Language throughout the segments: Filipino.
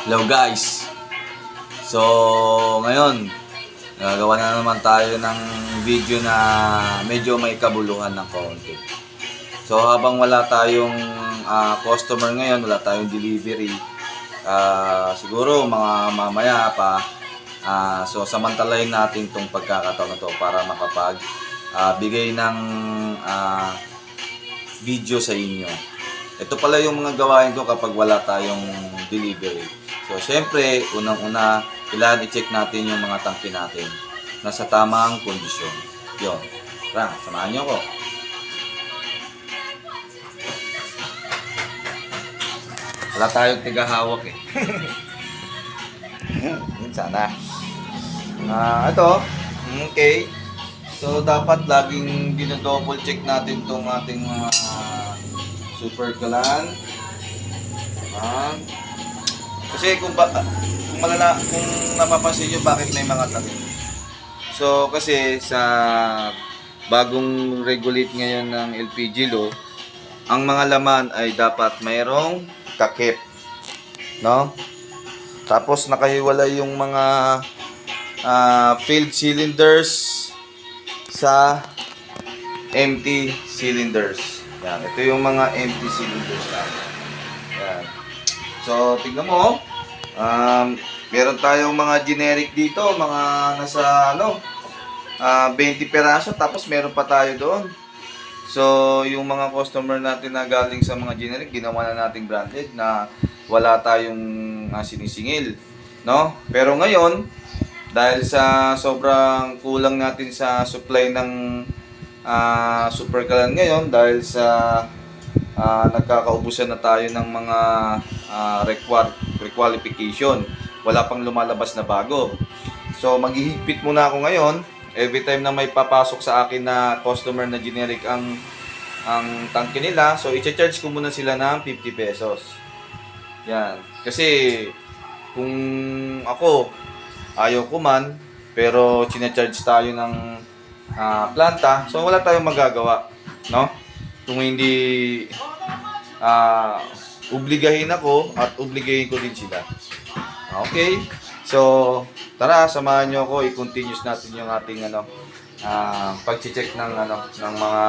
Hello guys. So ngayon gagawa na naman tayo ng video na medyo may kabuluhan ng konti. So habang wala tayong customer ngayon, wala tayong delivery, siguro mga mamaya pa, so samantalahin natin tong pagkakataon na to para makapag bigay ng video sa inyo. Ito pala yung mga gawain ko kapag wala tayong delivery. So, syempre, unang-una, kailangan i-check natin yung mga tangke natin nasa tamang kondisyon. Yun. Tara, samahan nyo ko. Wala tayong tigahawak eh. Yun sana. Ito. Okay. So, dapat laging dinodouble check natin tong ating mga super kalan. Kasi kung napapansin nyo bakit may mga tabi. So kasi sa bagong regulate ngayon ng LPG law, ang mga laman ay dapat mayroong takip, no? Tapos nakahiwalay yung mga filled cylinders sa empty cylinders. Yan, ito yung mga empty cylinders natin. Yan. So, tingnan mo, meron tayong mga generic dito, mga nasa 20 peraso, tapos meron pa tayo doon. So, yung mga customer natin na galing sa mga generic, ginawa na nating branded na wala tayong sinisingil, no? Pero ngayon, dahil sa sobrang kulang natin sa supply ng super kalan ngayon, dahil sa nagkakaubusan na tayo ng mga requalification, wala pang lumalabas na bago. So maghihigpit muna ako ngayon. Every time na may papasok sa akin na customer na generic ang tangke nila, so i-charge ko muna sila ng 50 pesos. Yan. Kasi kung ako ayaw ko man, pero charge tayo ng planta, so wala tayong magagawa, no? Kung hindi obligahin ako at obligahin ko din sila. Okay? So, tara, samahan nyo ako, i-continuous natin yung ating pag-check ng mga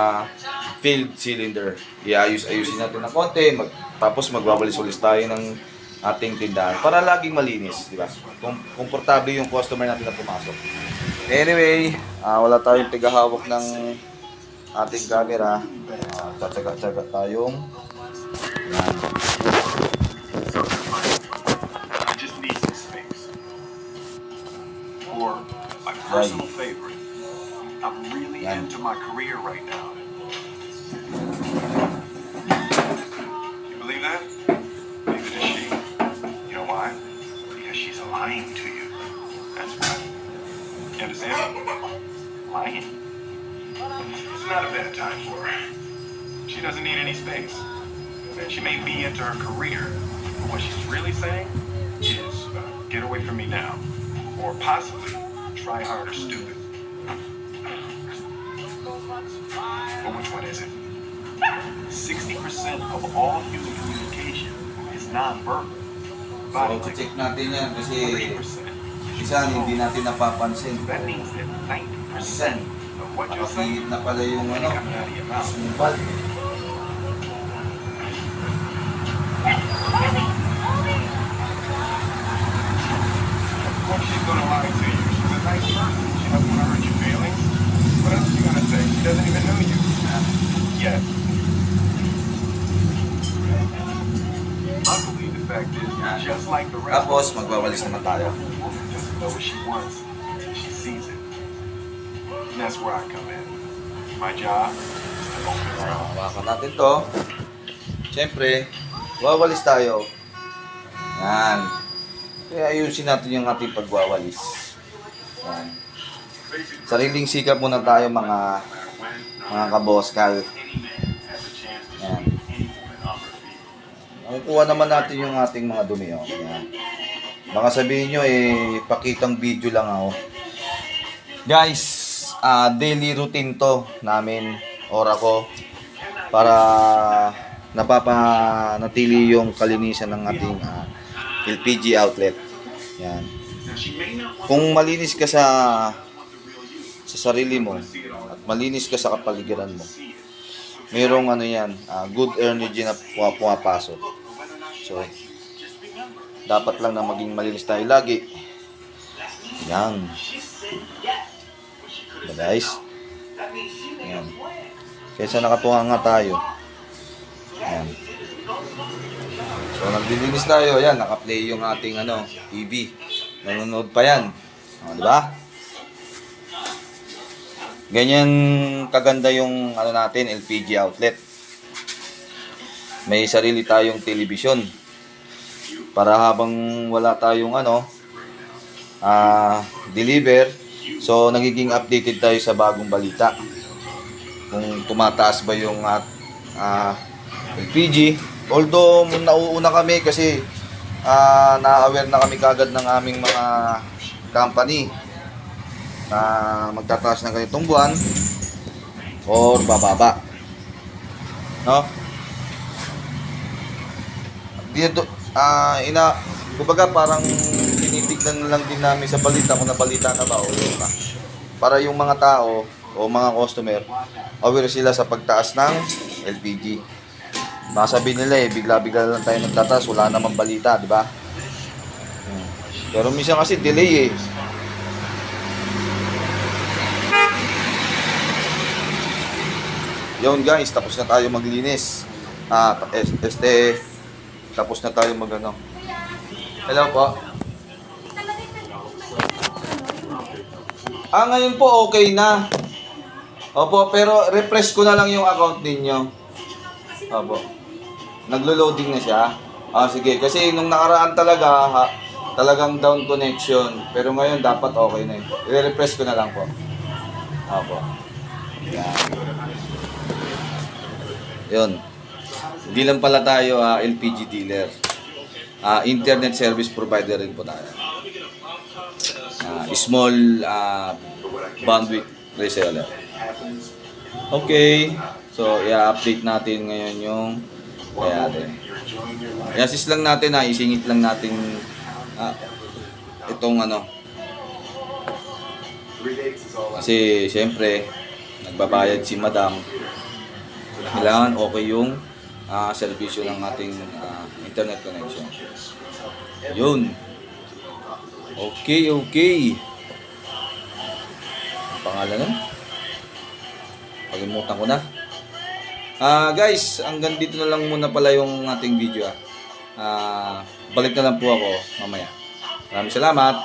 filled cylinder. Iayos-ayusin natin ng konti, tapos magwawalis-walis tayo ng ating tindahan para laging malinis, di ba? Komportable yung customer natin na pumasok. Anyway, wala tayong tigahawak ng ating camera. Tsatsaga-tsaga tayong I just need some space. For my personal favorite, I'm really into my career right now. You believe that? Neither does she. You know why? Because she's lying to you. That's right. You understand? Lying. It's not a bad time for her. She doesn't need any space. She may be into her career, but what she's really saying is, get away from me now. Or possibly, try hard or stupid. But which one is it? 60% of all human communication is non-verbal. So, check natin yan kasi 3%. isa hindi natin napapansin. That means that 90% of what you're saying Nakapihit na pala yung is coming out of your mouth. sumpal. Of course she's gonna lie to you. She's a nice person. She doesn't want to hurt your feelings. What else is she gonna say? She doesn't even know you. Yet. Luckily, the fact is, just like the rest Tapos, magwawalis naman tayo. doesn't know what she wants. She sees it. And that's where I come in. My job is to open her up. Hawakan natin to. Siyempre, wawalis tayo. Yan. Kaya ayusin natin yung ating pagwawalis. Yan. Sariling sikap muna tayo mga kaboskal. Yan. Nakukuha naman natin yung ating mga dumi. Oh. Yan. Baka sabihin nyo, pakitang video lang ako. Guys, daily routine to namin or ako para napapanatili yung kalinisan ng ating LPG outlet. Yan. Kung malinis ka sa sarili mo at malinis ka sa kapaligiran mo, mayroong ano yan, good energy na pumapasok. So, dapat lang na maging malinis tayo lagi. Yan. Diba guys? Yan. Kaysa nakatuwa nga tayo. Yan. So, naglilinis tayo. Yan, naka-play yung ating TV. Nanonood pa yan. O, diba? Ganyan kaganda yung natin, LPG outlet. May sarili tayong television. Para habang wala tayong deliver, so nagiging updated tayo sa bagong balita. Kung tumataas ba yung LPG. Although nauuna kami kasi na-aware na kami kagad ng aming mga company na magtataas ng ganitong buwan or bababa. No? Dito kumbaga parang tinitignan na lang din namin sa balita kung nabalita na ba o yun na. Para yung mga tao o mga customer aware sila sa pagtaas ng LPG. Masabi nila bigla-bigla lang tayo nagtataas, wala namang balita, di ba? Pero minsan kasi delay Yun guys, tapos na tayo maglinis. Tapos na tayo Hello po. Ngayon po okay na. Opo, pero refresh ko na lang yung account ninyo. Opo. Naglo-loading na siya. Sige. Kasi nung nakaraan talagang down connection. Pero ngayon dapat okay na I-refresh ko na lang po. Opo. Yan. Yun. Hindi lang pala tayo LPG dealer. Internet service provider rin po tayo. Small bandwidth reseller. Okay. So, i-update natin ngayon yung i-assist lang natin isingit lang natin itong kasi syempre nagbabayad si madam. Kailangan okay yung serbisyo ng ating internet connection. Yun. Okay. Ang pangalan nun? Palimutan ko na. Guys, hanggang dito na lang muna pala yung ating video. Balik na lang po ako mamaya. Maraming salamat.